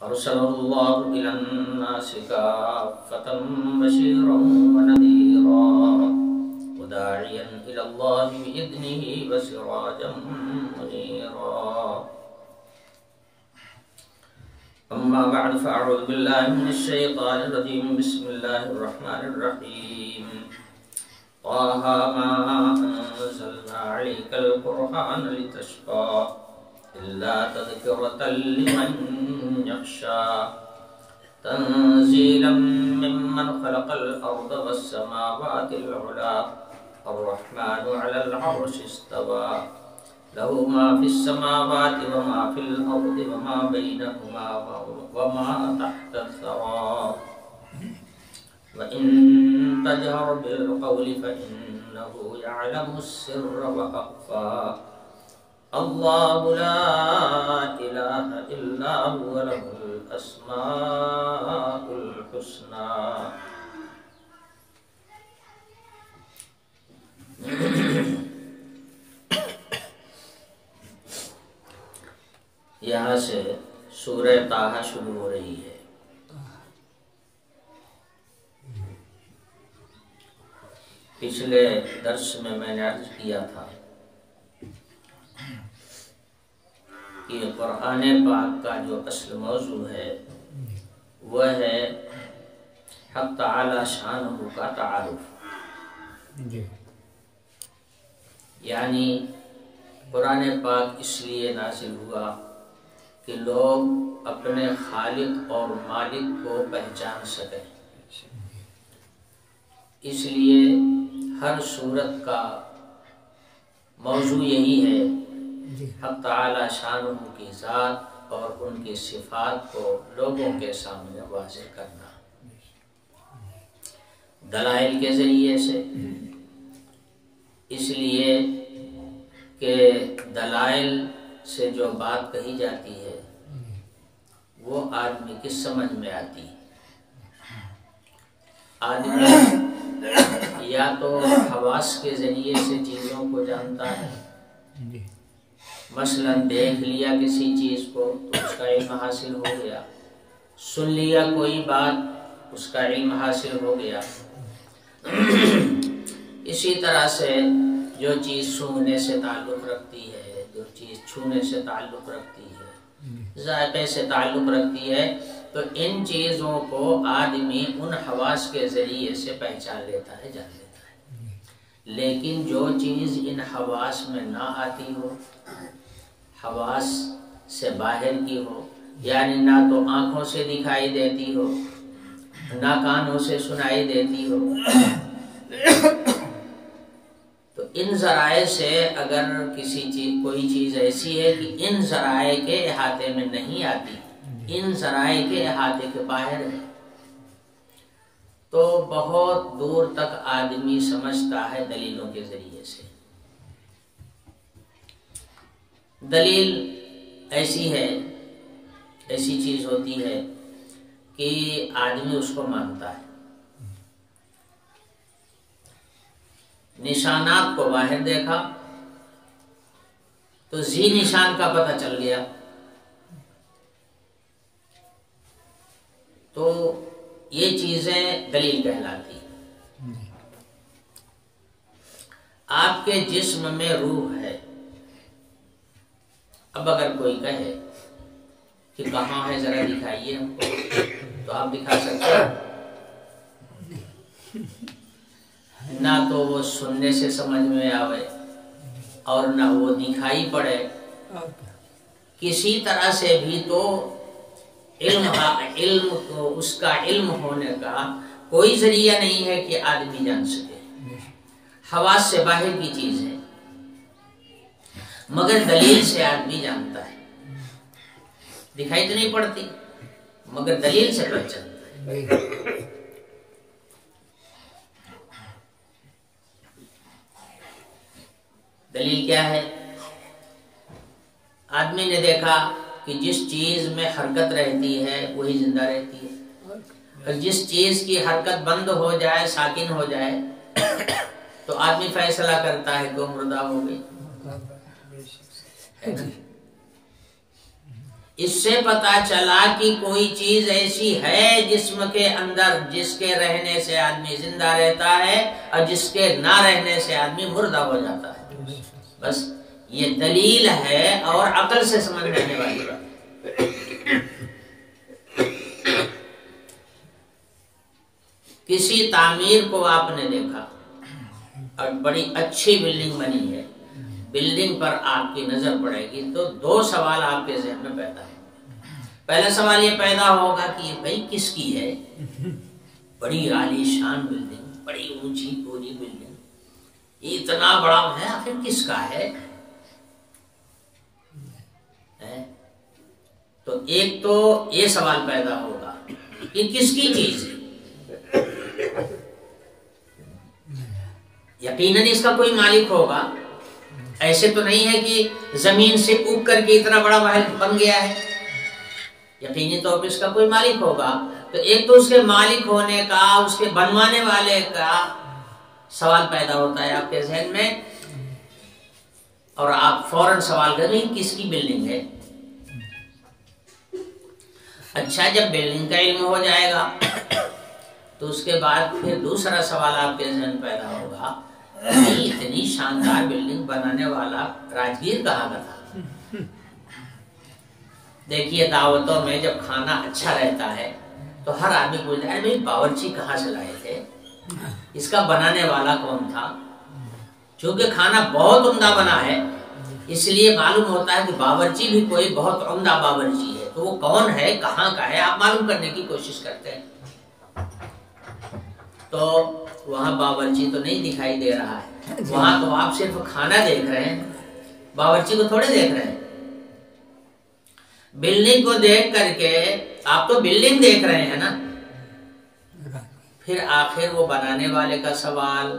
أرسل الله إلى الناس كافة بشيرا ونذيرا وداعيا إلى الله بإذنه وسراجا منيرا. أما بعد فأعوذ بالله من الشيطان الرجيم. بسم الله الرحمن الرحيم. طه ما أنزلنا عليك القرآن لتشقى إلا تذكرة لمن يخشى تنزيلا ممن خلق الأرض والسماوات العلى الرحمن على العرش استوى له ما في السماوات وما في الأرض وما بينهما وما تحت الثرى وإن تجهر بالقول فإنه يعلم السر وأخفى الله لا إله إلا هو له الأسماء الحسنى. یہاں سے سورہ طٰہٰ شروع ہو رہی ہے. پچھلے درس میں نے عرض کیا تھا کہ قرآن پاک کا جو اصل موضوع ہے وہ ہے حق تعالی شانہ کا تعارف. یعنی قرآن پاک اس لیے نازل ہوا کہ لوگ اپنے خالق اور مالک کو پہچان سکیں. اس لیے ہر صورت کا موضوع یہی ہے حق تعالی شانہ کی ذات اور ان کی صفات کو لوگوں کے سامنے واضح کرنا دلائل کے ذریعے سے. اس لیے کہ دلائل سے جو بات کہی جاتی ہے وہ آدمی کی سمجھ میں آتی ہے. آدمی یا تو حواس کے ذریعے سے چیزوں کو جانتا ہے. مثلا دیکھ لیا کسی چیز کو تو اس کا علم حاصل ہو گیا, سن لیا کوئی بات اس کا علم حاصل ہو گیا. اسی طرح سے جو چیز سونگنے سے تعلق رکھتی ہے, جو چیز چھونے سے تعلق رکھتی ہے, ذائقے سے تعلق رکھتی ہے, تو ان چیزوں کو آدمی ان حواس کے ذریعے سے پہچان لیتا ہے, جان لیتا ہے. لیکن جو چیز ان حواس میں نہ آتی ہو, حواس سے باہر کی ہو, یعنی نہ تو آنکھوں سے دکھائی دیتی ہو نہ کانوں سے سنائی دیتی ہو, تو ان ذرائع سے اگر کسی چیز کوئی چیز ایسی ہے کہ ان ذرائع کے احاطے میں نہیں آتی, ان ذرائع کے احاطے کے باہر ہے, تو بہت دور تک آدمی سمجھتا ہے دلیلوں کے ذریعے سے. دلیل ایسی ہے, ایسی چیز ہوتی ہے کہ آدمی اس کو مانتا ہے. نشانات کو باہر دیکھا تو زی نشان کا پتہ چل گیا, تو یہ چیزیں دلیل کہلاتی. آپ کے جسم میں روح ہے. اب اگر کوئی کہے کہ کہاں ہے ذرا دکھائیے ہم کو, تو آپ دکھا سکتے ہیں. نہ تو وہ سننے سے سمجھ میں آوے اور نہ وہ دکھائی پڑے. کسی طرح سے بھی تو علم اس کا علم ہونے کا کوئی ذریعہ نہیں ہے کہ آدمی جان سکے. حواس سے باہر کی چیز ہے, مگر دلیل سے آدمی جانتا ہے. دکھائی تو نہیں پڑتی مگر دلیل سے پہچانتا ہے. دلیل کیا ہے؟ آدمی نے دیکھا کہ جس چیز میں حرکت رہتی ہے وہی زندہ رہتی ہے, اور جس چیز کی حرکت بند ہو جائے, ساکن ہو جائے, تو آدمی فیصلہ کرتا ہے کہ وہ مردہ ہو گئی. اس سے پتا چلا کہ کوئی چیز ایسی ہے جسم کے اندر جس کے رہنے سے آدمی زندہ رہتا ہے اور جس کے نہ رہنے سے آدمی مردہ ہو جاتا ہے. بس یہ دلیل ہے اور عقل سے سمجھ میں آنے والی بات. کسی تعمیر کو آپ نے دیکھا اور بڑی اچھی بلڈنگ بنی ہے، بلڈنگ پر آپ کی نظر پڑے گی تو دو سوال آپ کے ذہن میں پیدا ہوں. پہلا سوال یہ پیدا ہوگا کہ یہ بھائی کس کی ہے؟ بڑی عالی شان بلڈنگ، بڑی اونچی پوری بلڈنگ، یہ اتنا بڑا ہے، آخر کس کا ہے؟ تو ایک تو یہ سوال پیدا ہوگا کہ کس کی چیز ہے. یقیناً اس کا کوئی مالک ہوگا. ایسے تو نہیں ہے کہ زمین سے اگ کر کے اتنا بڑا محل بن گیا ہے. یقینی طور پہ اس کا کوئی مالک ہوگا. تو ایک تو اس کے مالک ہونے کا، اس کے بنوانے والے کا سوال پیدا ہوتا ہے آپ کے ذہن میں، اور آپ فوراً سوال کریں کس کی بلڈنگ ہے. اچھا، جب بلڈنگ کا علم ہو جائے گا تو اس کے بعد پھر دوسرا سوال آپ کے ذہن پیدا ہوگا، اتنی شاندار بلڈنگ بنانے والا راجگیر کہاں کا تھا؟ دیکھیے دعوتوں میں جب کھانا اچھا رہتا ہے تو ہر آدمی پوچھتا ہے بھائی باورچی کہاں سے لائے تھے، اس کا بنانے والا کون تھا. چونکہ کھانا بہت عمدہ بنا ہے اس لیے معلوم ہوتا ہے کہ باورچی بھی کوئی بہت عمدہ باورچی ہے. تو وہ کون ہے، کہاں کا ہے، آپ معلوم کرنے کی کوشش کرتے ہیں. تو وہاں باورچی تو نہیں دکھائی دے رہا ہے، وہاں تو آپ صرف کھانا دیکھ رہے ہیں، باورچی کو تھوڑے دیکھ رہے ہیں. بلڈنگ کو دیکھ کر کے آپ تو بلڈنگ دیکھ رہے ہیں نا. پھر آخر وہ بنانے والے کا سوال،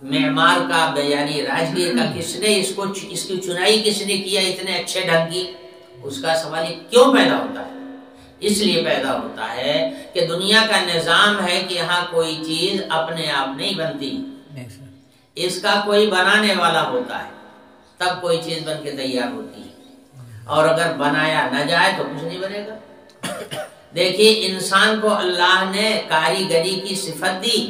معمار کا یعنی راجگیر کا، کس نے اس کی چنائی کس نے کیا اتنے اچھے ڈھنگ کی، اس کا سوال کیوں پیدا ہوتا ہے؟ اس لیے پیدا ہوتا ہے کہ دنیا کا نظام ہے کہ یہاں کوئی چیز اپنے آپ نہیں بنتی، اس کا کوئی بنانے والا ہوتا ہے تب کوئی چیز بن کے تیار ہوتی ہے، اور اگر بنایا نہ جائے تو کچھ نہیں بنے گا. دیکھیے انسان کو اللہ نے کاریگری کی صفت دی.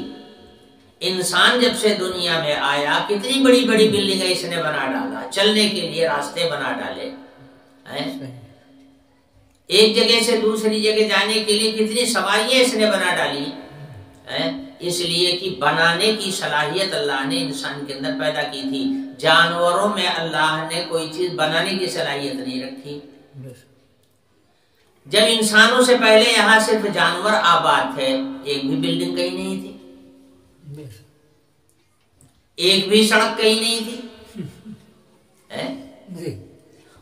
انسان جب سے دنیا میں آیا کتنی بڑی بڑی بلڈنگیں اس نے بنا ڈالا، چلنے کے لیے راستے بنا ڈالے، ایک جگہ سے دوسری جگہ جانے کے لیے کتنی سواریاں اس نے بنا ڈالی. اس لیے کہ بنانے کی صلاحیت اللہ نے انسان کے اندر پیدا کی تھی. جانوروں میں اللہ نے کوئی چیز بنانے کی صلاحیت نہیں رکھی. جب انسانوں سے پہلے یہاں صرف جانور آباد تھے، ایک بھی بلڈنگ کہیں نہیں تھی، ایک بھی سڑک کہیں نہیں تھی.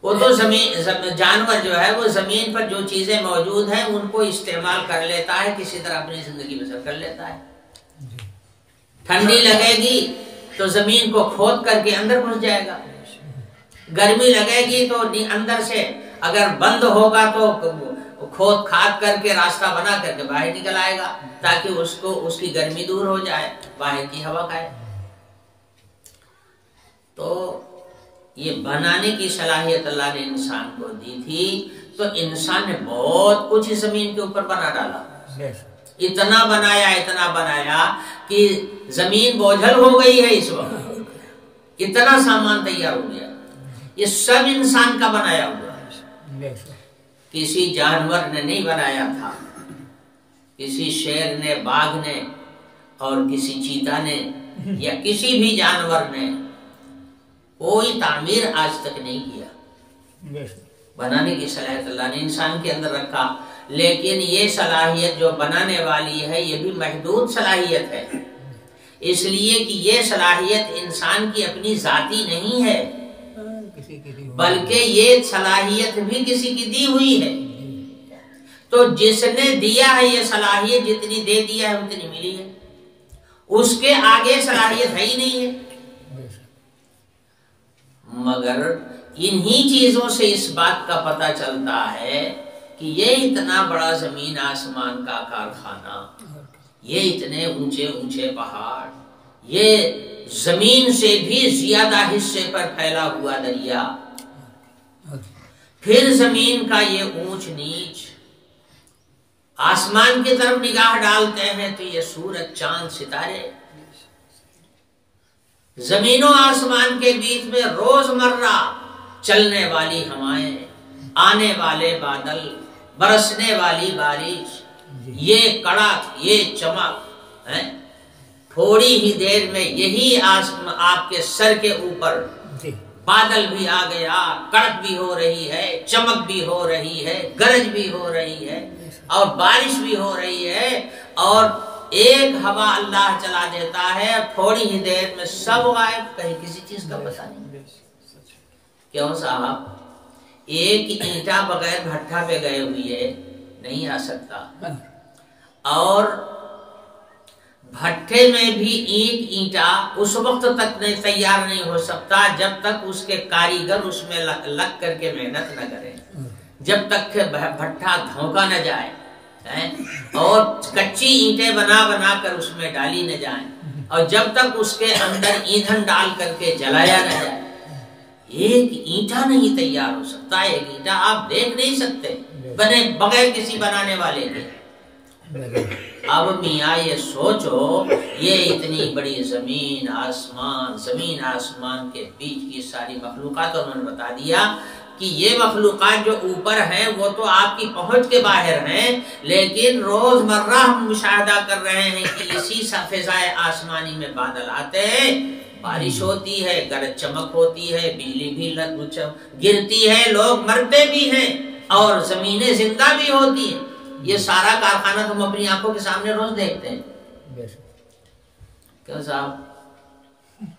وہ تو جانور جو ہے وہ زمین پر جو چیزیں موجود ہیں ان کو استعمال کر لیتا ہے، کسی طرح اپنی زندگی بسر کر لیتا ہے. ٹھنڈی لگے گی تو زمین کو کھود کر کے اندر گھس جائے گا، گرمی لگے گی تو اندر سے اگر بند ہوگا تو کھود کھاد کر کے راستہ بنا کر کے باہر نکل آئے گا تاکہ اس کی گرمی دور ہو جائے، باہر کی ہوا کھائے. تو یہ بنانے کی صلاحیت اللہ نے انسان کو دی تھی. تو انسان نے بہت کچھ زمین کے اوپر بنا ڈالا، اتنا بنایا کہ زمین بوجھل ہو گئی ہے اس وقت، اتنا سامان تیار ہو گیا. یہ سب انسان کا بنایا ہوا ہے، کسی جانور نے نہیں بنایا تھا، کسی شیر نے، باغ نے اور کسی چیتا نے یا کسی بھی جانور نے کوئی تعمیر آج تک نہیں کیا. بنانے کی صلاحیت اللہ نے انسان کے اندر رکھا، لیکن یہ صلاحیت جو بنانے والی ہے یہ بھی محدود صلاحیت ہے، اس لیے کہ یہ صلاحیت انسان کی اپنی ذاتی نہیں ہے، بلکہ یہ صلاحیت بھی کسی کی دی ہوئی ہے. تو جس نے دیا ہے یہ صلاحیت جتنی دے دیا ہے اتنی ملی ہے، اس کے آگے صلاحیت ہے ہی نہیں ہے. مگر انہی چیزوں سے اس بات کا پتہ چلتا ہے کہ یہ اتنا بڑا زمین آسمان کا کارخانہ، یہ اتنے اونچے اونچے پہاڑ، یہ زمین سے بھی زیادہ حصے پر پھیلا ہوا دریا، پھر زمین کا یہ اونچ نیچ، آسمان کی طرف نگاہ ڈالتے ہیں تو یہ سورج چاند ستارے، زمین و آسمان کے بیچ میں روزمرہ چلنے والی ہوائیں، آنے والے بادل، برسنے والی بارش، یہ کڑاک، یہ چمک، تھوڑی ہی دیر میں یہی آپ کے سر کے اوپر بادل بھی آ گیا، کڑک بھی ہو رہی ہے، چمک بھی ہو رہی ہے، گرج بھی ہو رہی ہے اور بارش بھی ہو رہی ہے، اور ایک ہوا اللہ چلا دیتا ہے، تھوڑی ہی دیر میں سب غائب، کہیں کسی چیز کا پتہ نہیں۔ کیوں صاحب؟ ایک اینٹا بغیر بھٹا پہ گئے ہوئے نہیں آ سکتا، اور بھٹے میں بھی ایک اینٹا اس وقت تک تیار نہیں ہو سکتا جب تک اس کے کاریگر اس میں لگ کر کے محنت نہ کریں، جب تک کہ بھٹا دھوکا نہ جائے اور کچی اینٹیں بنا بنا کر اس میں ڈالی نہ جائیں، اور جب تک اس کے اندر ایندھن ڈال کر کے جلایا نہ جائے، ایک اینٹا نہیں تیار ہو سکتا۔ ایک اینٹا آپ دیکھ نہیں سکتے بنے بغیر کسی بنانے والے کے۔ اب میاں یہ سوچو، یہ اتنی بڑی زمین آسمان کے بیچ کی ساری مخلوقات، انہوں نے بتا دیا کہ یہ مخلوقات جو اوپر ہیں وہ تو آپ کی پہنچ کے باہر ہیں، لیکن روزمرہ ہم مشاہدہ کر رہے ہیں کہ اسی فضائے آسمانی میں بادل آتے ہیں، بارش ہوتی ہے، گرج چمک ہوتی ہے، بجلی بھی گرتی ہے، لوگ مرتے بھی ہیں اور زمینیں زندہ بھی ہوتی ہیں۔ یہ سارا کارخانہ تم اپنی آنکھوں کے سامنے روز دیکھتے ہیں۔ کیوں صاحب؟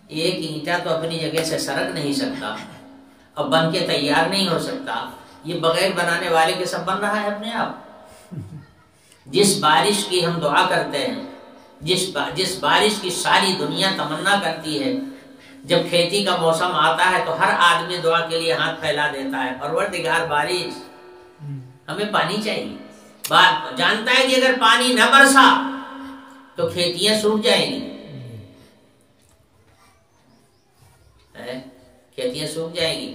ایک اینٹا تو اپنی جگہ سے سرک نہیں سکتا اور بن کے تیار نہیں ہو سکتا، یہ بغیر بنانے والے کے سب بن رہا ہے اپنے آپ۔ جس بارش کی ہم دعا کرتے ہیں، جس بارش کی ساری دنیا تمنا کرتی ہے، جب کھیتی کا موسم آتا ہے تو ہر آدمی دعا کے لیے ہاتھ پھیلا دیتا ہے، پروردگار بارش، ہمیں پانی چاہیے۔ جانتا ہے کہ اگر پانی نہ برسا تو کھیتیاں سوکھ جائیں گی، کھیتیاں سوکھ جائیں گی،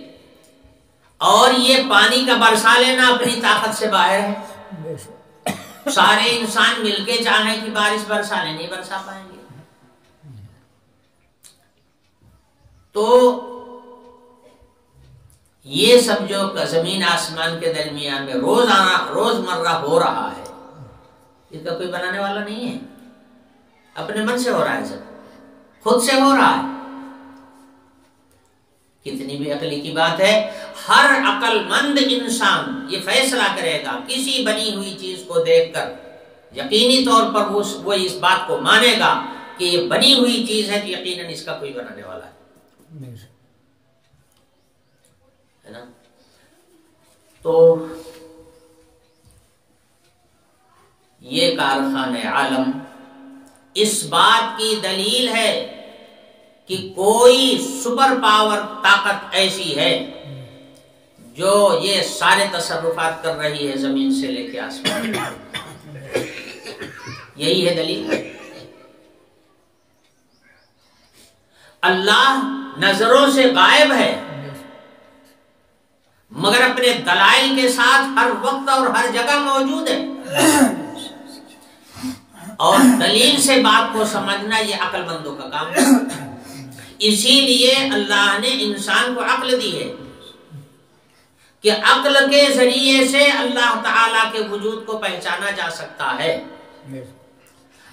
اور یہ پانی کا برسا لینا اپنی طاقت سے باہر ہے۔ سارے انسان مل کے چاہیں کہ بارش برسا لیں، نہیں برسا پائیں گے۔ تو یہ سب جو زمین آسمان کے درمیان میں روزمرہ ہو رہا ہے، اس کا کوئی بنانے والا نہیں ہے، اپنے من سے ہو رہا ہے، سب خود سے ہو رہا ہے۔ کتنی بھی عقل کی بات ہے، ہر عقل مند انسان یہ فیصلہ کرے گا کسی بنی ہوئی چیز کو دیکھ کر، یقینی طور پر وہ اس بات کو مانے گا کہ یہ بنی ہوئی چیز ہے، یقیناً اس کا کوئی بنانے والا ہے نا۔ تو یہ کارخانہ عالم اس بات کی دلیل ہے کہ کوئی سپر پاور طاقت ایسی ہے جو یہ سارے تصرفات کر رہی ہے، زمین سے لے کے آسمان۔ یہی ہے دلیل۔ اللہ نظروں سے غائب ہے مگر اپنے دلائل کے ساتھ ہر وقت اور ہر جگہ موجود ہے، اور دلیل سے بات کو سمجھنا یہ عقل مندوں کا کام ہے۔ اسی لیے اللہ نے انسان کو عقل دی ہے کہ عقل کے ذریعے سے اللہ تعالیٰ کے وجود کو پہچانا جا سکتا ہے۔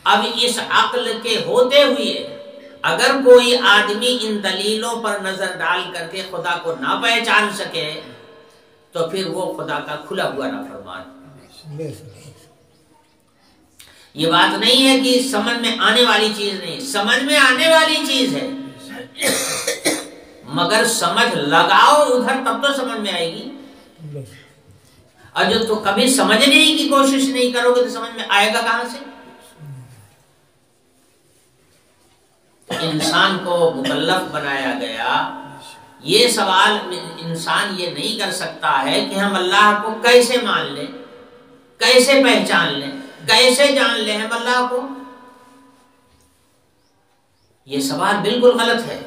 اب اس عقل کے ہوتے ہوئے اگر کوئی آدمی ان دلیلوں پر نظر ڈال کر کے خدا کو نہ پہچان سکے تو پھر وہ خدا کا کھلا ہوا نافرمان۔ یہ بات نہیں ہے کہ سمجھ میں آنے والی چیز نہیں، سمجھ میں آنے والی چیز ہے، مگر سمجھ لگاؤ ادھر تب تو سمجھ میں آئے گی، اور جو تو کبھی سمجھنے کی کوشش نہیں کرو گے تو سمجھ میں آئے گا کہاں سے؟ انسان کو مکلف بنایا گیا، یہ سوال انسان یہ نہیں کر سکتا ہے کہ ہم اللہ کو کیسے مان لیں، کیسے پہچان لیں، کیسے جان لیں ہم اللہ کو۔ یہ سوال بالکل غلط ہے۔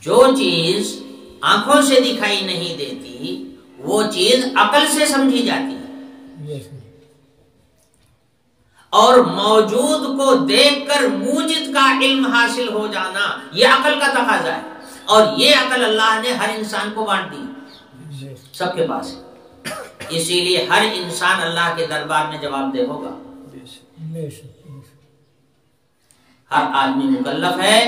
جو چیز آنکھوں سے دکھائی نہیں دیتی وہ چیز عقل سے سمجھی جاتی ہے، اور موجود کو دیکھ کر موجد کا علم حاصل ہو جانا یہ عقل کا تقاضا ہے، اور یہ عقل اللہ نے ہر انسان کو بانٹ دی، سب کے پاس ہے، اسی لیے ہر انسان اللہ کے دربار میں جواب دہ ہوگا، ہر آدمی مکلف ہے،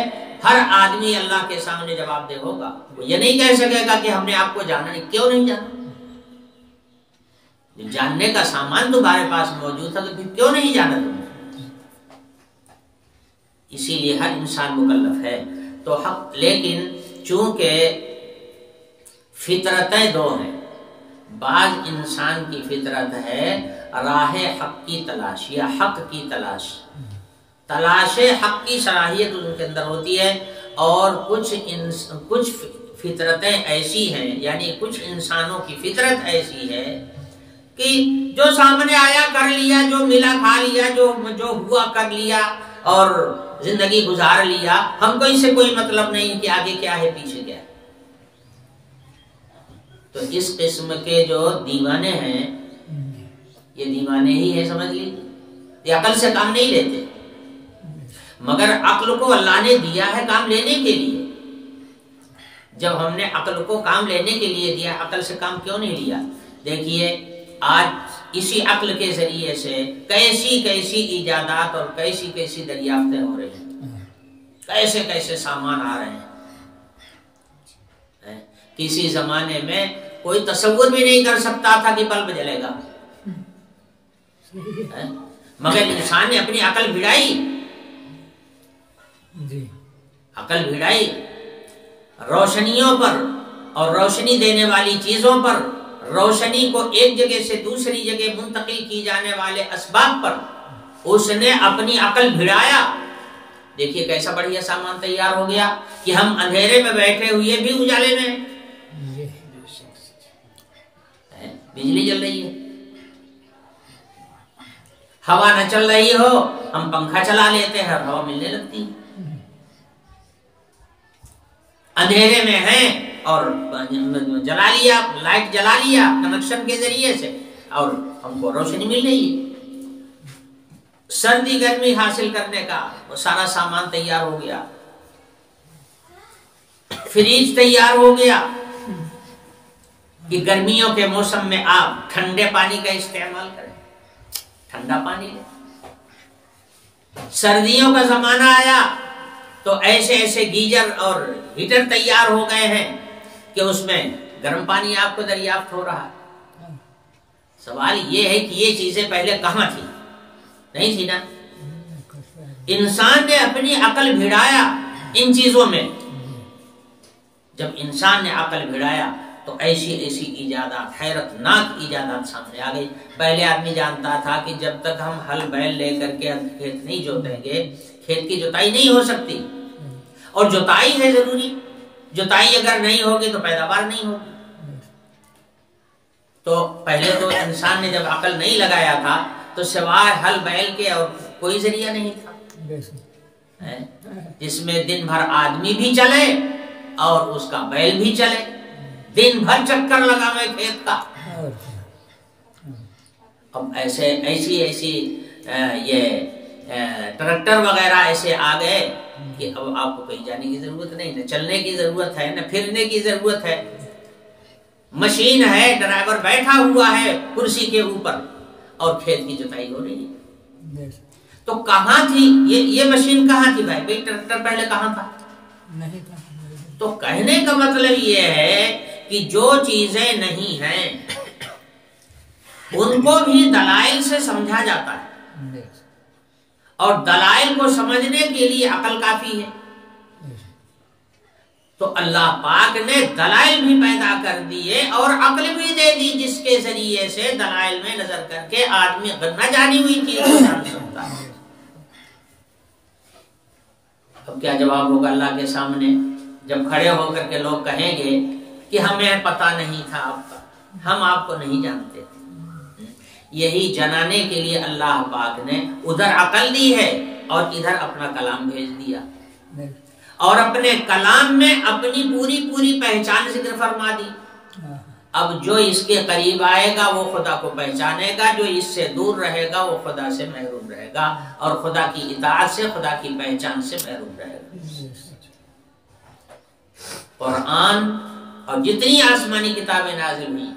ہر آدمی اللہ کے سامنے جواب دہ ہوگا، وہ یہ نہیں کہہ سکے گا کہ ہم نے آپ کو جانا نہیں، کیوں نہیں جانا؟ جاننے کا سامان تمہارے پاس موجود تھا تو پھر کیوں نہیں جانا تم نے؟ اسی لیے ہر انسان مکلف ہے تو حق، لیکن چونکہ فطرتیں دو ہیں، بعض انسان کی فطرت ہے راہ حق کی تلاش یا حق کی تلاش، تلاش حق کی صلاحیت ان کے اندر ہوتی ہے، اور کچھ فطرتیں ایسی ہیں، یعنی کچھ انسانوں کی فطرت ایسی ہے کہ جو سامنے آیا کر لیا، جو ملا کھا لیا، جو ہوا کر لیا اور زندگی گزار لیا، ہم کو اس سے کوئی مطلب نہیں کہ آگے کیا ہے پیچھے کیا ہے۔ تو اس قسم کے جو دیوانے ہیں یہ دیوانے ہی ہیں، سمجھ لیجیے، یہ عقل سے کام نہیں لیتے، مگر عقل کو اللہ نے دیا ہے کام لینے کے لیے۔ جب ہم نے عقل کو کام لینے کے لیے دیا، عقل سے کام کیوں نہیں لیا؟ دیکھیے آج اسی عقل کے ذریعے سے کیسی کیسی ایجادات اور کیسی کیسی دریافتیں ہو رہی ہیں، کیسے کیسے سامان آ رہے ہیں۔ کسی زمانے میں کوئی تصور بھی نہیں کر سکتا تھا کہ بلب جلے گا، مگر انسان نے اپنی عقل بھیڑائی، عقل بھیڑائی روشنیوں پر اور روشنی دینے والی چیزوں پر، روشنی کو ایک جگہ سے دوسری جگہ منتقل کی جانے والے اسباب پر اس نے اپنی عقل بھیڑایا۔ دیکھیے کیسا بڑھیا سامان تیار ہو گیا کہ ہم اندھیرے میں بیٹھے ہوئے بھی اجالے میں، بجلی چل رہی ہے، ہوا نہ چل رہی ہو ہم پنکھا چلا لیتے ہیں، ہوا ملنے لگتی ہے، اندھیرے میں ہیں اور جلا لیا، لائٹ جلا لیا کنیکشن کے ذریعے سے اور ہم کو روشنی مل رہی ہے۔ سردی گرمی حاصل کرنے کا وہ سارا سامان تیار ہو گیا، فریج تیار ہو گیا کہ گرمیوں کے موسم میں آپ ٹھنڈے پانی کا استعمال کریں، ٹھنڈا پانی لیں۔ سردیوں کا زمانہ آیا تو ایسے ایسے گیزر اور ہیٹر تیار ہو گئے ہیں کہ اس میں گرم پانی آپ کو دریافت ہو رہا ہے۔ سوال یہ ہے کہ یہ چیزیں پہلے کہاں تھی؟ نہیں تھی نا۔ انسان نے اپنی عقل بھیڑایا ان چیزوں میں، جب انسان نے عقل بھیڑایا تو ایسی ایسی ایجادات، حیرت ناک ایجادات سامنے آ گئی۔ پہلے آدمی جانتا تھا کہ جب تک ہم ہل بیل لے کر کے کھیت نہیں جوتیں گے کھیت کی جوتائی نہیں ہو سکتی، اور جوتائی ہے ضروری، جوتائی اگر نہیں ہوگی تو پیداوار نہیں ہوگی۔ تو پہلے تو انسان نے جب عقل نہیں لگایا تھا تو سوائے ہل بیل کے اور کوئی ذریعہ نہیں تھا، جس میں دن بھر آدمی بھی چلے اور اس کا بیل بھی چلے، دن بھر چکر لگاوے کھیت کا۔ اب ایسی یہ ٹریکٹر وغیرہ ایسے آ گئے کہ اب آپ کو کہیں جانے کی ضرورت نہیں، نہ چلنے کی ضرورت ہے، نہ پھرنے کی ضرورت ہے، مشین ہے، ڈرائیور بیٹھا ہوا ہے کرسی کے اوپر اور کھیت کی جوتائی ہو رہی ہے۔ تو کہاں تھی یہ مشین؟ کہاں تھی بھائی ٹریکٹر پہلے کہاں تھا؟ نہیں تھا۔ تو کہنے کا مطلب یہ ہے کہ جو چیزیں نہیں ہیں ان کو بھی دلائل سے سمجھا جاتا ہے، اور دلائل کو سمجھنے کے لیے عقل کافی ہے۔ تو اللہ پاک نے دلائل بھی پیدا کر دیے اور عقل بھی دے دی، جس کے ذریعے سے دلائل میں نظر کر کے آدمی نہ جانی ہوئی چیز کو جان سکتا ہے۔ اب کیا جواب ہوگا اللہ کے سامنے جب کھڑے ہو کر کے لوگ کہیں گے کہ ہمیں پتہ نہیں تھا آپ کا، ہم آپ کو نہیں جانتے تھے؟ یہی جنانے کے لیے اللہ پاک نے ادھر عقل دی ہے اور ادھر اپنا کلام بھیج دیا، اور اپنے کلام میں اپنی پوری پہچان ذکر فرما دی. اب جو اس کے قریب آئے گا وہ خدا کو پہچانے گا، جو اس سے دور رہے گا وہ خدا سے محروم رہے گا، اور خدا کی اطاعت سے، خدا کی پہچان سے محروم رہے گا. قرآن اور جتنی آسمانی کتابیں نازل ہوئی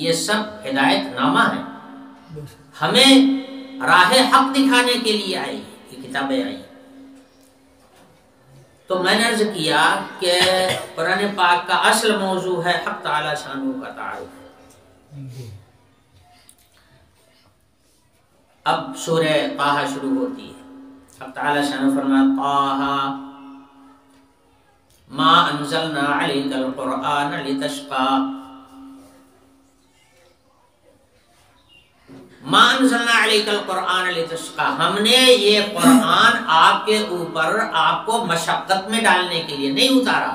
یہ سب ہدایت نامہ ہیں، ہمیں راہ حق دکھانے کے لیے آئی یہ کتابیں آئی. تو میں نے عرض کیا کہ قرآن پاک کا اصل موضوع ہے حق تعالی شانہ کا تعارف. اب سورہ طٰہٰ شروع ہوتی ہے. حق تعالی شانہ فرماتا طٰہٰ ما انزلنا علیک القرآن لتشقى، ما انزلنا علیک القرآن لتشقى، ہم نے یہ قرآن آپ کے اوپر آپ کو مشقت میں ڈالنے کے لیے نہیں اتارا.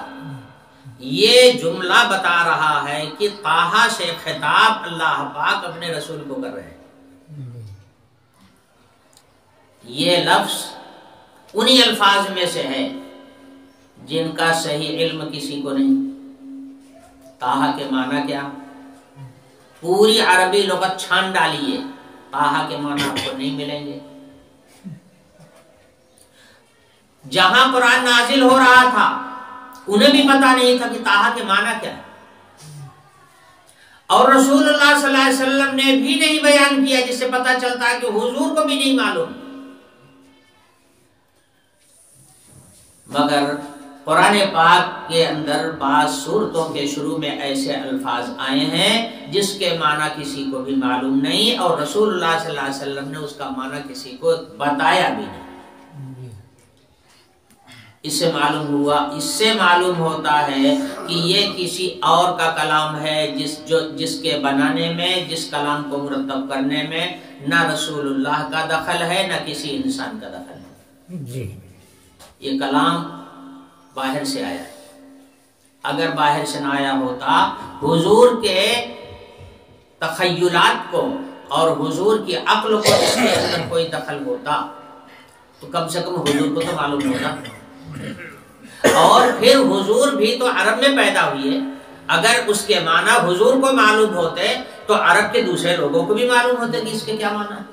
یہ جملہ بتا رہا ہے کہ طٰہٰ سے خطاب اللہ پاک اپنے رسول کو کر رہے ہیں. یہ لفظ انہی الفاظ میں سے ہے جن کا صحیح علم کسی کو نہیں. طٰہٰ کے معنی کیا؟ پوری عربی لغت چھان ڈالیے، طٰہٰ کے معنی آپ کو نہیں ملیں گے. جہاں قرآن نازل ہو رہا تھا انہیں بھی پتا نہیں تھا کہ طٰہٰ کے معنی کیا ہے، اور رسول اللہ صلی اللہ علیہ وسلم نے بھی نہیں بیان کیا، جس سے پتا چلتا ہے کہ حضور کو بھی نہیں معلوم. مگر قرآن پاک کے اندر بعض سورتوں کے شروع میں ایسے الفاظ آئے ہیں جس کے معنی کسی کو بھی معلوم نہیں، اور رسول اللہ صلی اللہ علیہ وسلم نے اس کا معنی کسی کو بتایا بھی نہیں. اس سے معلوم ہوتا ہے کہ یہ کسی اور کا کلام ہے جس کے بنانے میں، جس کلام کو مرتب کرنے میں نہ رسول اللہ کا دخل ہے نہ کسی انسان کا دخل ہے. یہ کلام باہر سے آیا ہے. اگر باہر سے نہ آیا ہوتا، حضور کے تخیلات کو اور حضور کی عقل کو اس کے اندر کوئی دخل ہوتا تو کم سے کم حضور کو تو معلوم ہوتا. اور پھر حضور بھی تو عرب میں پیدا ہوئی ہے، اگر اس کے معنی حضور کو معلوم ہوتے تو عرب کے دوسرے لوگوں کو بھی معلوم ہوتے کہ اس کے کیا معنی ہے،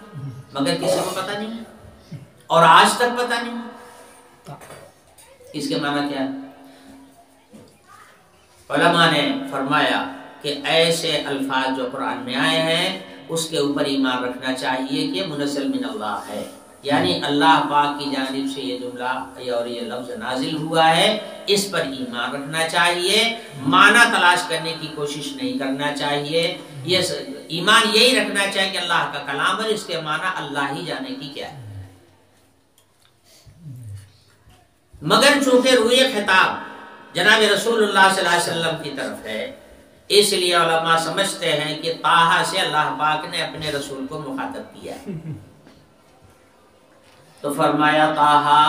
مگر کسی کو پتہ نہیں ہے اور آج تک پتہ نہیں اس کے معنی کیا ہے. علماء نے فرمایا کہ ایسے الفاظ جو قرآن میں آئے ہیں اس کے اوپر ایمان رکھنا چاہیے کہ منزل من اللہ ہے، یعنی اللہ پاک کی جانب سے یہ جملہ اور یہ لفظ نازل ہوا ہے، اس پر ایمان رکھنا چاہیے. معنی تلاش کرنے کی کوشش نہیں کرنا چاہیے. یہ ایمان یہی رکھنا چاہیے کہ اللہ کا کلام ہے، اس کے معنی اللہ ہی جانے کی کیا ہے. مگر چونکہ روح خطاب جناب رسول اللہ صلی اللہ علیہ وسلم کی طرف ہے، اس لیے علماء سمجھتے ہیں کہ طٰہٰ سے اللہ پاک نے اپنے رسول کو مخاطب کیا ہے. تو فرمایا طٰہٰ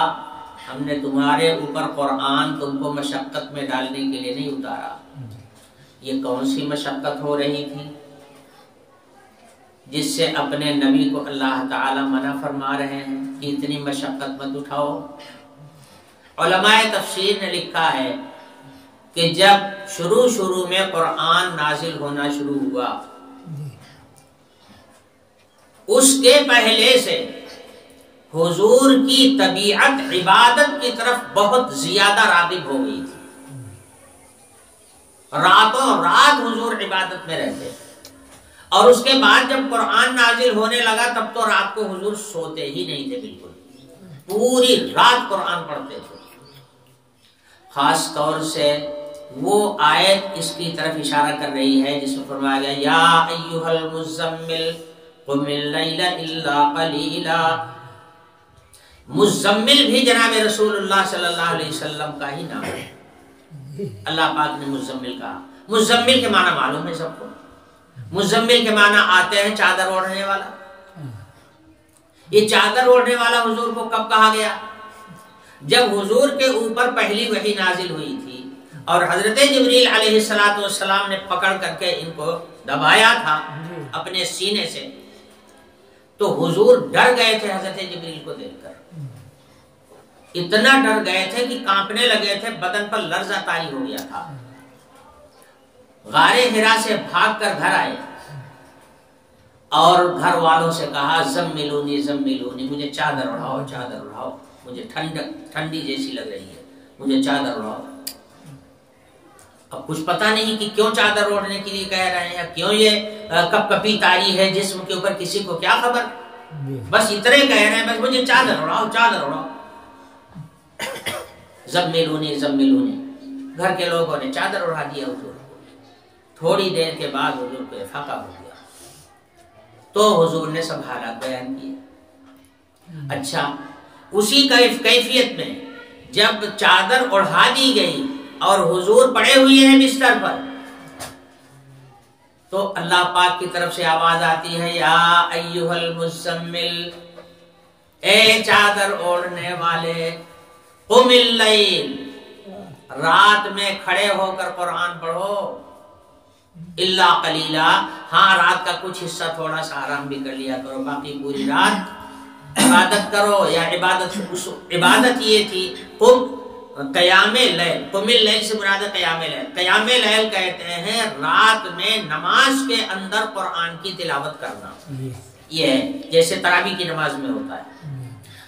ہم نے تمہارے اوپر قرآن تم کو مشقت میں ڈالنے کے لیے نہیں اتارا. یہ کون سی مشقت ہو رہی تھی جس سے اپنے نبی کو اللہ تعالی منع فرما رہے ہیں کہ اتنی مشقت مت اٹھاؤ. علماء تفسیر نے لکھا ہے کہ جب شروع میں قرآن نازل ہونا شروع ہوا، اس کے پہلے سے حضور کی طبیعت عبادت کی طرف بہت زیادہ راغب ہو گئی تھی. راتوں رات حضور عبادت میں رہتے، اور اس کے بعد جب قرآن نازل ہونے لگا تب تو رات کو حضور سوتے ہی نہیں تھے، بالکل پوری رات قرآن پڑھتے تھے. خاص طور سے وہ آیت اس کی طرف اشارہ کر رہی ہے جس میں فرمایا گیا یا ایھا المزمل قم اللیل الا قلیلا. مزمل بھی جناب رسول اللہ صلی اللہ علیہ وسلم کا ہی نام ہے. اللہ پاک نے مزمل کہا. مزمل کے معنی معلوم ہے سب کو. مزمل کے معنی آتے ہیں چادر اوڑھنے والا. یہ چادر اوڑھنے والا حضور کو کب کہا گیا؟ جب حضور کے اوپر پہلی وحی نازل ہوئی تھی اور حضرت جبریل علیہ السلام نے پکڑ کر کے ان کو دبایا تھا اپنے سینے سے، تو حضور ڈر گئے تھے حضرت جبریل کو دیکھ کر. اتنا ڈر گئے تھے کہ کانپنے لگے تھے، بدن پر لرزہ طاری ہو گیا تھا۔ غار حرا سے بھاگ کر گھر آئے اور گھر والوں سے کہا زملونی زملونی، مجھے چادر اڑاؤ چادر اڑاؤ، مجھے ٹھنڈی جیسی لگ رہی ہے، مجھے چادر اڑاؤ۔ اب کچھ پتہ نہیں کہ کیوں چادر اوڑھنے کے لیے کہہ رہے ہیں، کیوں یہ کپ کپی تاری ہے جسم کے اوپر، کسی کو کیا خبر، بس اتنے کہہ رہے ہیں بس مجھے چادر اڑاؤ چادر اڑاؤ۔ زملونی زملونی، گھر کے لوگوں نے چادر اڑا دیا حضور کو۔ تھوڑی دیر کے بعد حضور کو افاقہ ہو گیا تو حضور نے سب حالات بیان کیے۔ اچھا، اسی کیفیت میں جب چادر اڑا دی گئی اور حضور پڑے ہوئے ہیں بستر پر، تو اللہ پاک کی طرف سے آواز آتی ہے یا ایھا المزمل، اے چادر اوڑھنے والے، قم اللیل، رات میں کھڑے ہو کر قرآن پڑھو، الا قلیلا، ہاں رات کا کچھ حصہ تھوڑا سا آرام بھی کر لیا کرو، باقی پوری رات عبادت کرو۔ یا عبادت یہ تھی قیام لیل، قم اللیل سے مراد قیام لیل۔ قیام لیل کہتے ہیں رات میں نماز کے اندر قرآن کی تلاوت کرنا، یہ ہے جیسے تراویح کی نماز میں ہوتا ہے۔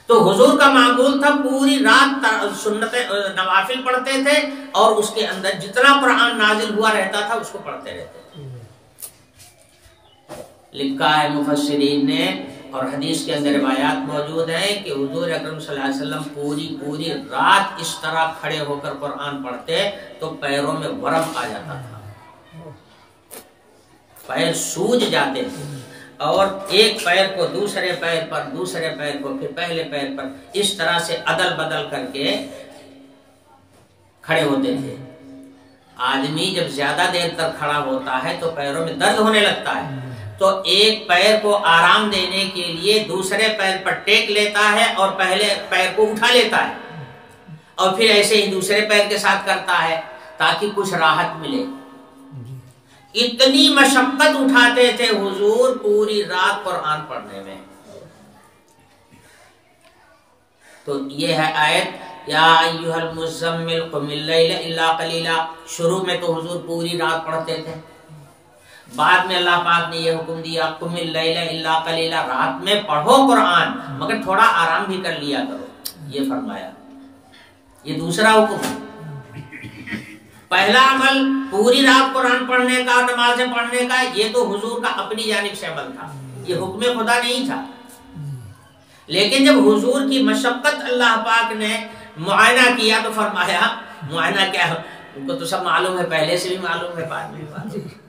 تو حضور کا معمول تھا پوری رات سنت نوافل پڑھتے تھے اور اس کے اندر جتنا قرآن نازل ہوا رہتا تھا اس کو پڑھتے رہتے تھے۔ لکھا ہے مفسرین نے اور حدیث کے اندر روایات موجود ہیں کہ حضور اکرم صلی اللہ علیہ وسلم پوری رات اس طرح کھڑے ہو کر قرآن پڑھتے تو پیروں میں ورم آ جاتا تھا، پیر سوج جاتے تھے، اور ایک پیر کو دوسرے پیر پر، دوسرے پیر کو پھر پہلے پیر پر، اس طرح سے عدل بدل کر کے کھڑے ہوتے تھے۔ آدمی جب زیادہ دیر تک کھڑا ہوتا ہے تو پیروں میں درد ہونے لگتا ہے، تو ایک پیر کو آرام دینے کے لیے دوسرے پیر پر ٹیک لیتا ہے اور پہلے پیر کو اٹھا لیتا ہے، اور پھر ایسے ہی دوسرے پیر کے ساتھ کرتا ہے تاکہ کچھ راحت ملے۔ اتنی مشقت اٹھاتے تھے حضور پوری رات قرآن پڑھنے میں۔ تو یہ ہے آیت یا ایھا المزمل قم اللیل الا قلیلا۔ شروع میں تو حضور پوری رات پڑھتے تھے، بعد میں اللہ پاک نے یہ حکم دیا قم اللیل الا قلیلا، رات میں پڑھو قرآن مگر تھوڑا آرام بھی کر لیا کرو، یہ فرمایا۔ یہ دوسرا حکم ہے۔ پہلا عمل پوری رات قرآن پڑھنے کا، نمازیں پڑھنے کا، یہ تو حضور کا اپنی جانب سے عمل تھا، یہ حکم خدا نہیں تھا۔ لیکن جب حضور کی مشقت اللہ پاک نے معائنہ کیا تو فرمایا، معائنہ کیا، ان کو تو سب معلوم ہے، پہلے سے بھی معلوم ہے، بعد میں بھی معلوم ہے۔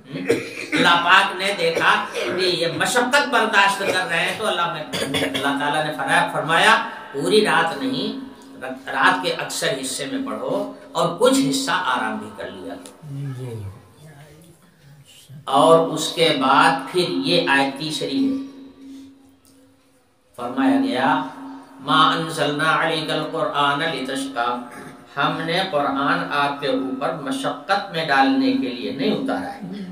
اللہ پاک نے دیکھا کہ یہ مشقت برداشت کر رہے ہیں تو اللہ تعالیٰ نے فرمایا پوری رات نہیں، رات کے اکثر حصے میں پڑھو اور کچھ حصہ آرام بھی کر لیا۔ اور اس کے بعد پھر یہ آیت تیسری ہے، فرمایا گیا ما انزلنا علیک القرآن لتشقی، ہم نے قرآن آپ کے اوپر مشقت میں ڈالنے کے لیے نہیں اتارا ہے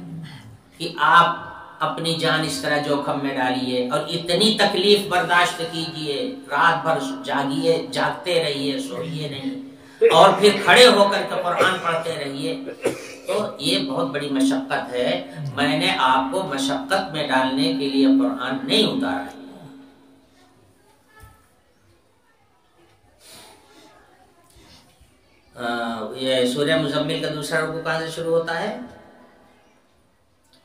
کہ آپ اپنی جان اس طرح جوخم میں ڈالیے اور اتنی تکلیف برداشت کیجئے، رات بھر جاگیے، جاگتے رہیے، سوئیے نہیں، اور پھر کھڑے ہو کر کے قرآن پڑھتے رہیے، تو یہ بہت بڑی مشقت ہے۔ میں نے آپ کو مشقت میں ڈالنے کے لیے قرآن نہیں اتارا ہے۔ یہ سورہ مزمل کا دوسرا رکوع کہاں سے شروع ہوتا ہے؟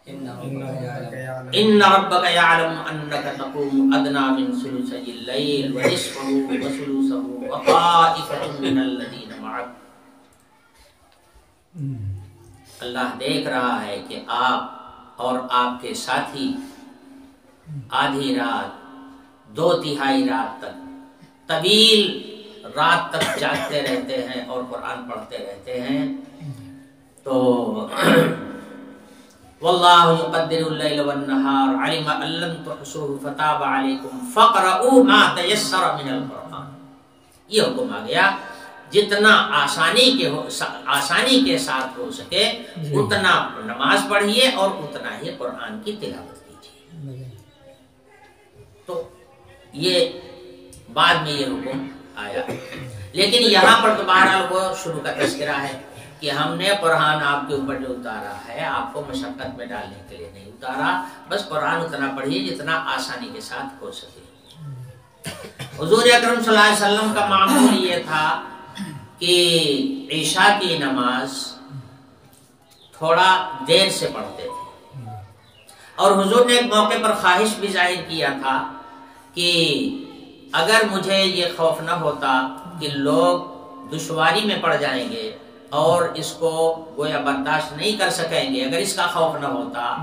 ان ربک یعلم انک تقوم ادنی من ثلثی اللیل ونصفہ وثلثہ وطائفۃ من الذین معک۔ اللہ دیکھ رہا ہے کہ آپ اور آپ کے ساتھی آدھی رات، 2/3 رات تک، طویل رات تک جاگتے رہتے ہیں اور قرآن پڑھتے رہتے ہیں۔ تو واللہ یقدر اللیل والنہار علم ان لن تحصوہ فتاب علیکم فقرؤوا ما تیسر من القرآن۔ یہ حکم آ گیا جتنا آسانی کے ساتھ ہو سکے اتنا نماز پڑھیے اور اتنا ہی قرآن کی تلاوت کیجیے۔ تو یہ بعد میں یہ حکم آیا۔ لیکن یہاں پر تو بہرحال وہ شروع کا تذکرہ ہے کہ ہم نے قرآن آپ کے اوپر جو اتارا ہے آپ کو مشقت میں ڈالنے کے لیے نہیں اتارا، بس قرآن اتنا پڑھیے جتنا آسانی کے ساتھ ہو سکے۔ حضور اکرم صلی اللہ علیہ وسلم کا معمول یہ تھا کہ عشاء کی نماز تھوڑا دیر سے پڑھتے تھے، اور حضور نے ایک موقع پر خواہش بھی ظاہر کیا تھا کہ اگر مجھے یہ خوف نہ ہوتا کہ لوگ دشواری میں پڑ جائیں گے اور اس کو گویا برداشت نہیں کر سکیں گے، اگر اس کا خوف نہ ہوتا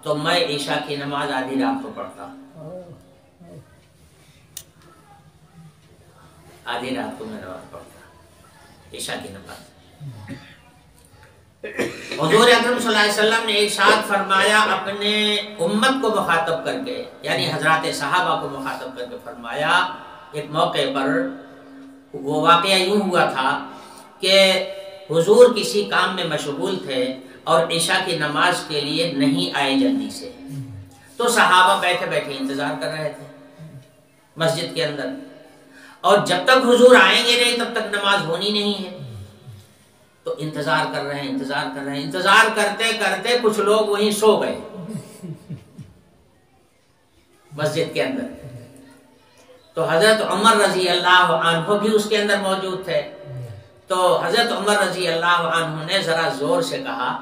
تو میں عشاء کی نماز آدھی رات کو پڑھتا، آدھی رات کو میں نماز پڑھتا، عشاء کی نماز۔ حضور اکرم صلی اللہ علیہ وسلم نے ارشاد فرمایا اپنے امت کو مخاطب کر کے، یعنی حضرات صحابہ کو مخاطب کر کے فرمایا، ایک موقع پر وہ واقعہ یوں ہوا تھا کہ حضور کسی کام میں مشغول تھے اور عشاء کی نماز کے لیے نہیں آئے جلدی سے، تو صحابہ بیٹھے بیٹھے انتظار کر رہے تھے مسجد کے اندر، اور جب تک حضور آئیں گے نہیں تب تک نماز ہونی نہیں ہے، تو انتظار کر رہے ہیں، انتظار کرتے کرتے کچھ لوگ وہیں سو گئے مسجد کے اندر، تو حضرت عمر رضی اللہ عنہ بھی اس کے اندر موجود تھے، تو حضرت عمر رضی اللہ عنہ نے ذرا زور سے کہا،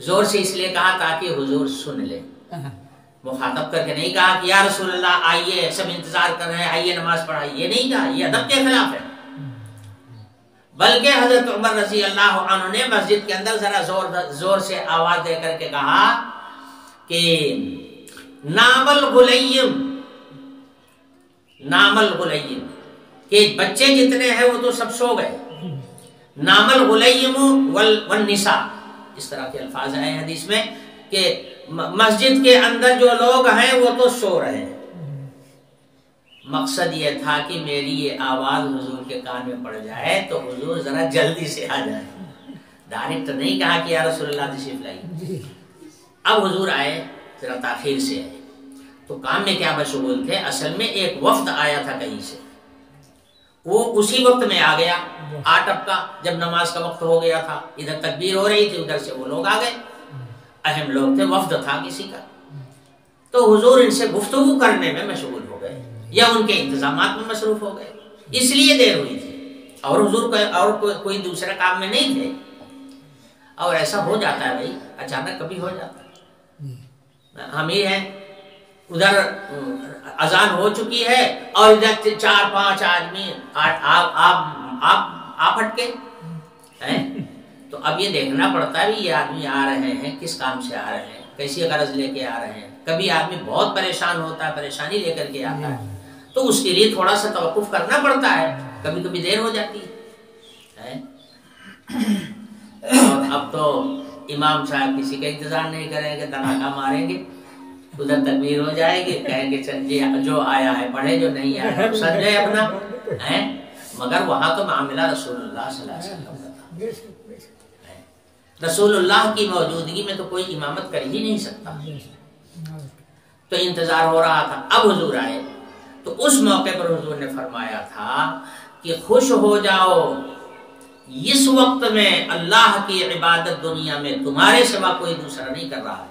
زور سے اس لیے کہا تاکہ حضور سن لے، مخاطب کر کے نہیں کہا کہ یا رسول اللہ آئیے، سب انتظار کر رہے ہیں، آئیے نماز پڑھائیے، یہ نہیں کہا، یہ ادب کے خلاف ہے، بلکہ حضرت عمر رضی اللہ عنہ نے مسجد کے اندر ذرا زور سے آواز دے کر کے کہا کہ نام الغلیم، نام الغلیم، کہ بچے جتنے ہیں وہ تو سب سو گئے، نام الغلیم والنساء، اس طرح کے الفاظ آئے ہیں حدیث میں کہ مسجد کے اندر جو لوگ ہیں وہ تو سو رہے ہیں۔ مقصد یہ تھا کہ میری یہ آواز حضور کے کان میں پڑ جائے تو حضور ذرا جلدی سے آ جائے، ڈائریکٹ نہیں کہا کہ یا رسول اللہ تشریف لائیے۔ اب حضور آئے، ذرا تاخیر سے آئے، تو کام میں کیا مشغول تھے، اصل میں ایک وفد آیا تھا کہیں سے، وہ اسی وقت میں آ گیا، آ ٹپکا، جب نماز کا وقت ہو گیا تھا، ادھر تکبیر ہو رہی تھی، ادھر سے وہ لوگ آ گئے، اہم لوگ تھے، وفد تھا کسی کا، تو حضور ان سے گفتگو کرنے میں مشغول ہو گئے یا ان کے انتظامات میں مصروف ہو گئے، اس لیے دیر ہوئی تھی، اور حضور اور کوئی دوسرا کام میں نہیں تھے۔ اور ایسا ہو جاتا ہے بھائی، اچانک کبھی ہو جاتا ہے، ہم ہی ہیں، ادھر اذان ہو چکی ہے اور ادھر 4-5 آدمی آپ ہٹکے ہیں، تو اب یہ دیکھنا پڑتا ہے یہ آدمی آ رہے ہیں کس کام سے آ رہے ہیں، کیسی غرض لے کے آ رہے ہیں۔ کبھی آدمی بہت پریشان ہوتا ہے، پریشانی لے کر کے آتا ہے، تو اس کے لیے تھوڑا سا توقف کرنا پڑتا ہے، کبھی کبھی دیر ہو جاتی ہے۔ اور اب تو امام صاحب کسی کا انتظار نہیں کریں گے، دھماکہ ماریں گے، ادھر تکبیر ہو جائے گی، کہیں گے چل جی جو آیا ہے پڑھے، جو نہیں آیا سن جائے اپنا، مگر وہاں تو معاملہ رسول اللہ صلی اللہ علیہ وسلم کا تھا، رسول اللہ کی موجودگی میں تو کوئی امامت کر ہی نہیں سکتا، تو انتظار ہو رہا تھا۔ اب حضور آئے تو اس موقع پر حضور نے فرمایا تھا کہ خوش ہو جاؤ، اس وقت میں اللہ کی عبادت دنیا میں تمہارے سوا کوئی دوسرا نہیں کر رہا ہے۔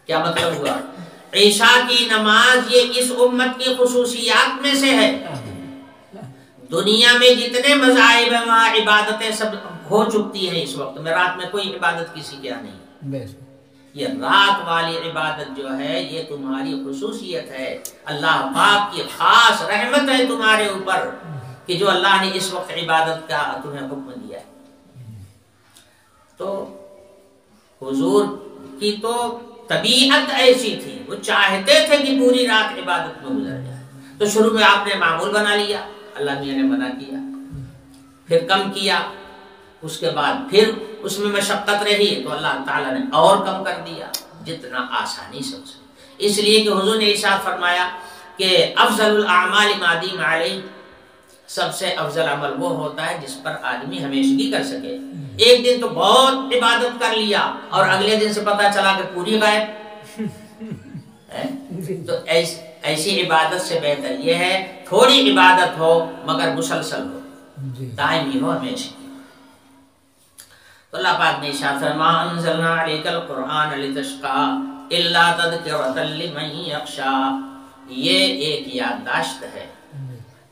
کیا مطلب ہوا؟ عشاء کی نماز یہ اس امت کی خصوصیات میں سے ہے، دنیا میں جتنے مذاہب ہیں وہاں عبادتیں سب ہو چکتی ہیں، اس وقت میں رات میں کوئی عبادت کسی کے یہاں نہیں، یہ رات والی عبادت جو ہے یہ تمہاری خصوصیت ہے، اللہ پاک کی خاص رحمت ہے تمہارے اوپر کہ جو اللہ نے اس وقت عبادت کا تمہیں حکم دیا ہے۔ تو حضور کی تو طبیعت ایسی تھی، وہ چاہتے تھے کہ پوری رات عبادت میں گزر جائے، تو شروع میں آپ نے معمول بنا لیا، اللہ میاں نے منع کیا، پھر کم کیا، اس کے بعد پھر اس میں مشقت رہی تو اللہ تعالیٰ نے اور کم کر دیا جتنا آسانی سے اسے، اس لیے کہ حضور نے ارشاد فرمایا کہ افضل الاعمال ما دیم علیہ، سب سے افضل عمل وہ ہوتا ہے جس پر آدمی ہمیشگی کر سکے۔ ایک دن تو بہت عبادت کر لیا اور اگلے دن سے پتا چلا کہ پوری غائب، تو ایسی عبادت سے بہتر یہ ہے تھوڑی عبادت ہو مگر مسلسل ہو، دائمی ہو ہمیشہ. تو اللہ پاک نے ارشاد فرمایا انزلنا علیک القرآن لتشقى الا تذکرۃ لمن یخشی. یہ ایک یادداشت ہے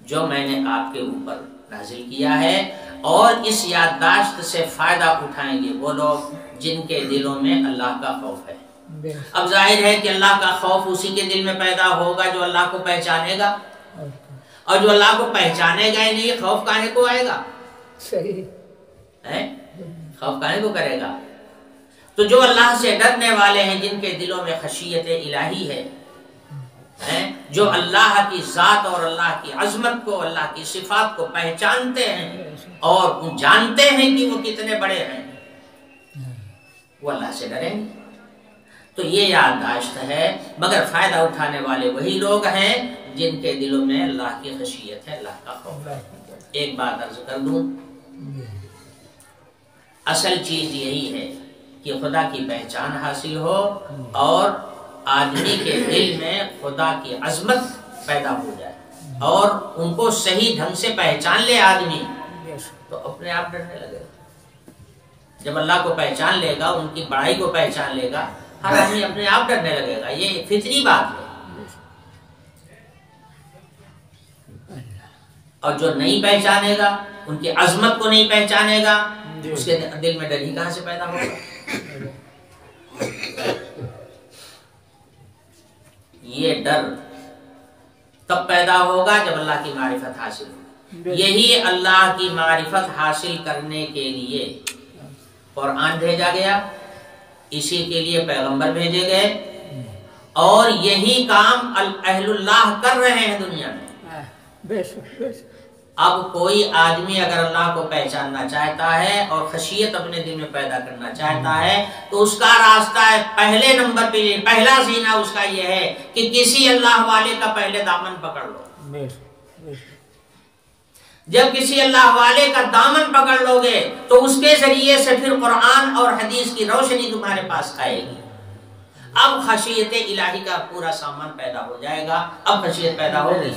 جو میں نے آپ کے اوپر نازل کیا ہے، اور اس یادداشت سے فائدہ اٹھائیں گے وہ لوگ جن کے دلوں میں اللہ کا خوف ہے. اب ظاہر ہے کہ اللہ کا خوف اسی کے دل میں پیدا ہوگا جو اللہ کو پہچانے گا، اور جو اللہ کو پہچانے گا ہی نہیں، خوف کانے کو آئے گا؟ صحیح ہے، خوف کانے کو کرے گا؟ تو جو اللہ سے ڈرنے والے ہیں، جن کے دلوں میں خشیت الہی ہے، جو اللہ کی ذات اور اللہ کی عظمت کو، اللہ کی صفات کو پہچانتے ہیں اور جانتے ہیں کہ وہ کتنے بڑے ہیں، وہ اللہ سے ڈریں گے. تو یہ یادداشت ہے، مگر فائدہ اٹھانے والے وہی لوگ ہیں جن کے دلوں میں اللہ کی خشیت ہے، اللہ کا خوف ہے. ایک بات عرض کر دوں، اصل چیز یہی ہے کہ خدا کی پہچان حاصل ہو اور آدمی کے دل میں خدا کی عظمت پیدا ہو جائے اور ان کو صحیح ڈھنگ سے پہچان لے آدمی، تو اپنے آپ ڈرنے لگے گا. جب اللہ کو پہچان لے گا، ان کی بڑائی کو پہچان لے گا، ہر آدمی اپنے آپ ڈرنے لگے گا. یہ فطری بات ہے. اور جو نہیں پہچانے گا، ان کی عظمت کو نہیں پہچانے گا، اس کے دل میں ڈر ہی کہاں سے پیدا ہوگا؟ یہ ڈر تب پیدا ہوگا جب اللہ کی معرفت حاصل ہو. یہی اللہ کی معرفت حاصل کرنے کے لیے قرآن بھیجا گیا، اسی کے لیے پیغمبر بھیجے گئے، اور یہی کام اہل اللہ کر رہے ہیں دنیا میں. اب کوئی آدمی اگر اللہ کو پہچاننا چاہتا ہے اور خشیت اپنے دل میں پیدا کرنا چاہتا ہے، تو اس کا راستہ ہے پہلے نمبر پہ، پہلا سینہ اس کا یہ ہے کہ کسی اللہ والے کا پہلے دامن پکڑ لو. جب کسی اللہ والے کا دامن پکڑ لو گے تو اس کے ذریعے سے پھر قرآن اور حدیث کی روشنی تمہارے پاس آئے گی. اب خشیت الہی کا پورا سامان پیدا ہو جائے گا. اب خشیت پیدا ہوگی.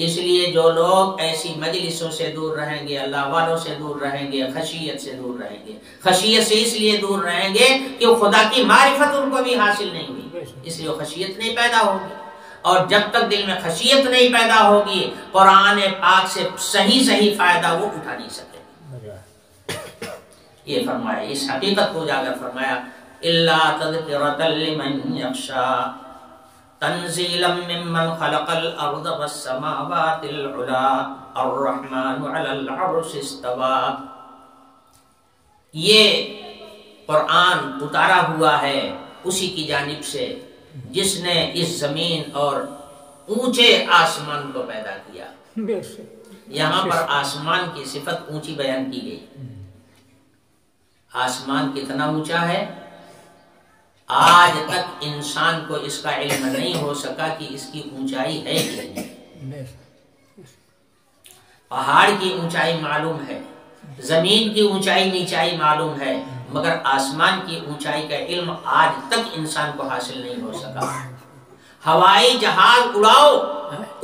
اس لیے جو لوگ ایسی مجلسوں سے دور رہیں گے، اللہ والوں سے دور رہیں گے، خشیت سے دور رہیں گے. خشیت سے اس لیے دور رہیں گے کہ خدا کی معرفت ان کو بھی حاصل نہیں ہوئی، اس لیے خشیت نہیں پیدا ہوگی. اور جب تک دل میں خشیت نہیں پیدا ہوگی، قرآن پاک سے صحیح فائدہ وہ اٹھا نہیں سکے. یہ فرمایا، اس حقیقت کو اجاگر فرمایا، الا تذکرۃ لمن یخشی تنزیلا ممن خلق الارض والسماوات العلی الرحمن علی العرش استوی. یہ قرآن اتارا ہوا ہے اسی کی جانب سے جس نے اس زمین اور اونچے آسمان کو پیدا کیا. یہاں پر آسمان کی صفت اونچی بیان کی گئی. آسمان کتنا اونچا ہے، آج تک انسان کو اس کا علم نہیں ہو سکا کہ اس کی اونچائی ہے کہ نہیں. پہاڑ کی اونچائی معلوم ہے، زمین کی اونچائی نیچائی معلوم ہے، مگر آسمان کی اونچائی کا علم آج تک انسان کو حاصل نہیں ہو سکا. ہوائی جہاز اڑاؤ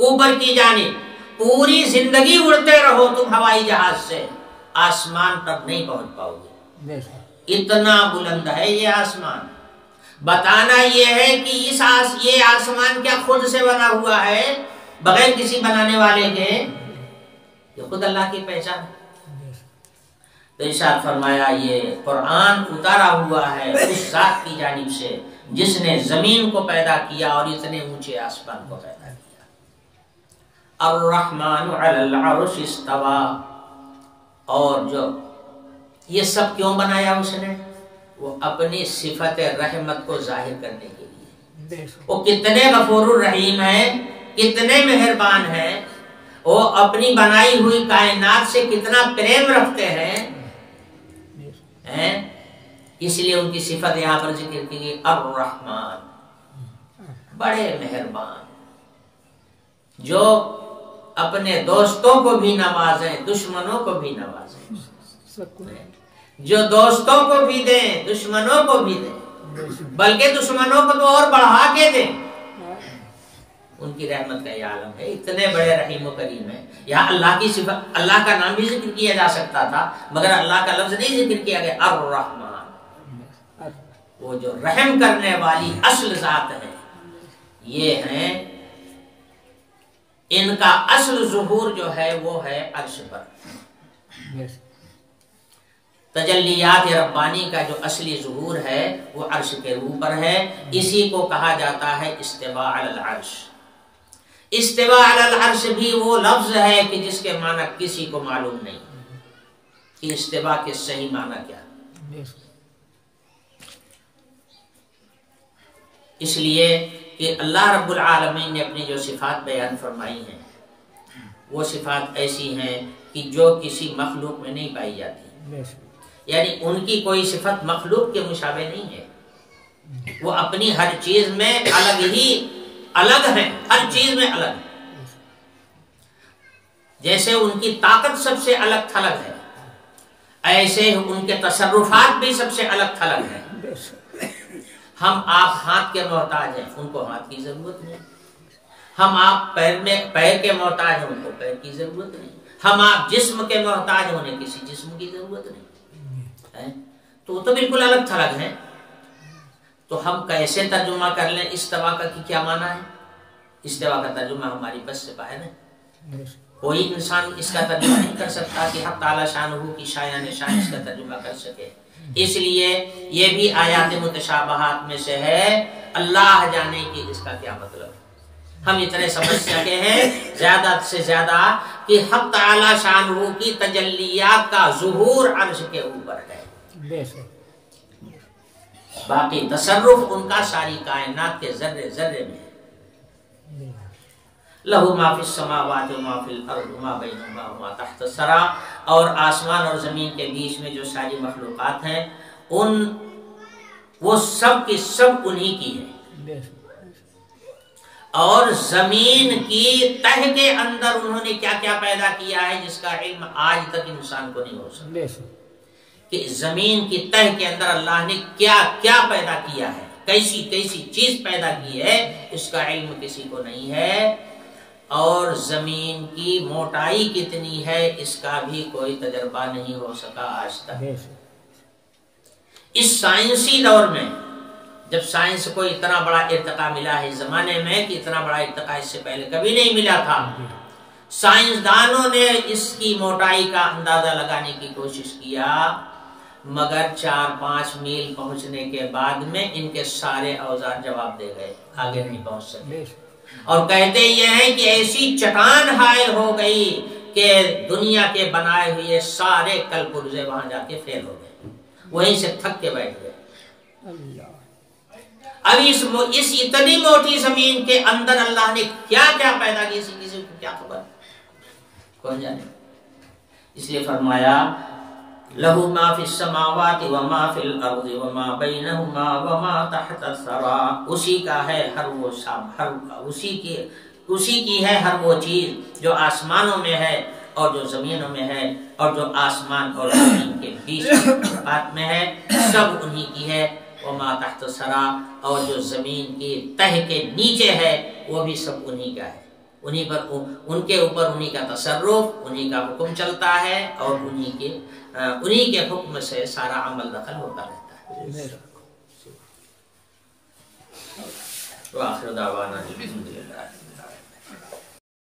اوپر کی جانب، پوری زندگی اڑتے رہو تم ہوائی جہاز سے، آسمان تک نہیں پہنچ پاؤ گے. اتنا بلند ہے یہ آسمان. بتانا یہ ہے کہ یہ آسمان کیا خود سے بنا ہوا ہے بغیر کسی بنانے والے کے؟ یہ خود اللہ کی پہچان. تو ارشاد فرمایا یہ قرآن اتارا ہوا ہے اس ذات کی جانب سے جس نے زمین کو پیدا کیا اور اتنے اونچے آسمان کو پیدا کیا. الرحمن علی العرش استوی. اور جو یہ سب کیوں بنایا اس نے؟ وہ اپنی صفت رحمت کو ظاہر کرنے کے لیے. وہ کتنے غفور الرحیم ہیں، کتنے مہربان ہیں، وہ اپنی بنائی ہوئی کائنات سے کتنا پریم رکھتے ہیں. اس لیے ان کی صفت یہاں پر ذکر کی گئی، الرحمن، بڑے مہربان، جو اپنے دوستوں کو بھی نوازیں، دشمنوں کو بھی نوازیں، جو دوستوں کو بھی دیں دشمنوں کو بھی دیں، بلکہ دشمنوں کو تو اور بڑھا کے دیں. ان کی رحمت کا یہ عالم ہے، اتنے بڑے رحیم و کریم ہیں. یہاں اللہ کی صفت، اللہ کا نام بھی ذکر کیا جا سکتا تھا مگر اللہ کا لفظ نہیں ذکر کیا گیا. الرحمن، وہ جو رحم کرنے والی اصل ذات ہے، یہ ہیں ان کا اصل ظہور جو ہے وہ ہے عرش پر. تجلیات ربانی کا جو اصلی ظہور ہے وہ عرش کے اوپر ہے. اسی کو کہا جاتا ہے استواء علی العرش. استواء علی العرش بھی وہ لفظ ہے کہ جس کے معنی کسی کو معلوم نہیں کہ استواء کے صحیح معنی کیا. اس لیے کہ اللہ رب العالمین نے اپنی جو صفات بیان فرمائی ہیں وہ صفات ایسی ہیں کہ جو کسی مخلوق میں نہیں پائی جاتی. یعنی ان کی کوئی صفت مخلوق کے مشابہ نہیں ہے. وہ اپنی ہر چیز میں الگ ہیں، ہر چیز میں الگ ہیں. جیسے ان کی طاقت سب سے الگ تھلگ ہے، ایسے ان کے تصرفات بھی سب سے الگ تھلگ ہیں. ہم آپ ہاتھ کے محتاج ہیں، ان کو ہاتھ کی ضرورت نہیں. ہم آپ پیر کے محتاج ہیں، ان کو پیر کی ضرورت نہیں. ہم آپ جسم کے محتاج ہیں، انہیں کسی جسم کی ضرورت نہیں. تو وہ تو بالکل الگ تھلگ ہیں. تو ہم کیسے ترجمہ کر لیں استوا کا کہ کیا معنی ہے؟ استوا کا ترجمہ ہماری بس سے باہر ہے. کوئی انسان اس کا ترجمہ نہیں کر سکتا کہ حق تعالی شانہ کی شایان شان اس کا ترجمہ کر سکے. اس لیے یہ بھی آیات متشابہات میں سے ہے. اللہ جانے کہ اس کا کیا مطلب. ہم اتنے سمجھ سکے ہیں زیادہ سے زیادہ کہ حق تعالی شانہ کی تجلیات کا ظہور عرش کے اوپر ہے. باقی تصرف ان کا ساری کائنات کے ذرے ذرے میں ہے. لہو ما فی السماوات و ما فی الارض ما بینہما وما تحت الثری. اور آسمان اور زمین کے بیچ میں جو ساری مخلوقات ہیں وہ سب کی سب انہی کی ہے. اور زمین کی تہ کے اندر انہوں نے کیا کیا پیدا کیا ہے جس کا علم آج تک انسان کو نہیں ہو سکتا کہ زمین کی تہ کے اندر اللہ نے کیا کیا پیدا کیا ہے، کیسی کیسی چیز پیدا کی ہے، اس کا علم کسی کو نہیں ہے. اور زمین کی موٹائی کتنی ہے اس کا بھی کوئی تجربہ نہیں ہو سکا آج تک. اس سائنسی دور میں جب سائنس کو اتنا بڑا ارتقا ملا ہے زمانے میں کہ اتنا بڑا ارتقا اس سے پہلے کبھی نہیں ملا تھا. سائنسدانوں نے اس کی موٹائی کا اندازہ لگانے کی کوشش کیا مگر 4-5 میل پہنچنے کے بعد میں ان کے سارے اوزار جواب دے گئے، آگے نہیں پہنچ سکے. اور کہتے یہ ہیں کہ ایسی چٹان حائل ہو گئی کہ دنیا کے بنائے ہوئے سارے کل پرزے وہاں جا کے فیل ہو گئے، وہیں سے تھک کے بیٹھ گئے. اب اس اتنی موٹی زمین کے اندر اللہ نے کیا کیا پیدا کیا کسی کو کیا خبر، کون جانے. اس لیے فرمایا لہو ما فی السماوات وما فی الارض وما بینہما وما تحت الثری. اسی کا ہے اسی کی ہے ہر وہ چیز جو آسمانوں میں ہے اور جو زمینوں میں ہے اور جو آسمان اور زمین کے بیچ بات میں ہے، سب انہی کی ہے. وما تحت الثری، اور جو زمین کی تہ کے نیچے ہے وہ بھی سب انہی کا ہے. انہی پر ان کے اوپر انہی کا تصرف، انہی کا حکم چلتا ہے اور انہی کے حکم سے سارا عمل دخل ہوتا رہتا ہے. وآخر دعوانا الحمدللہ.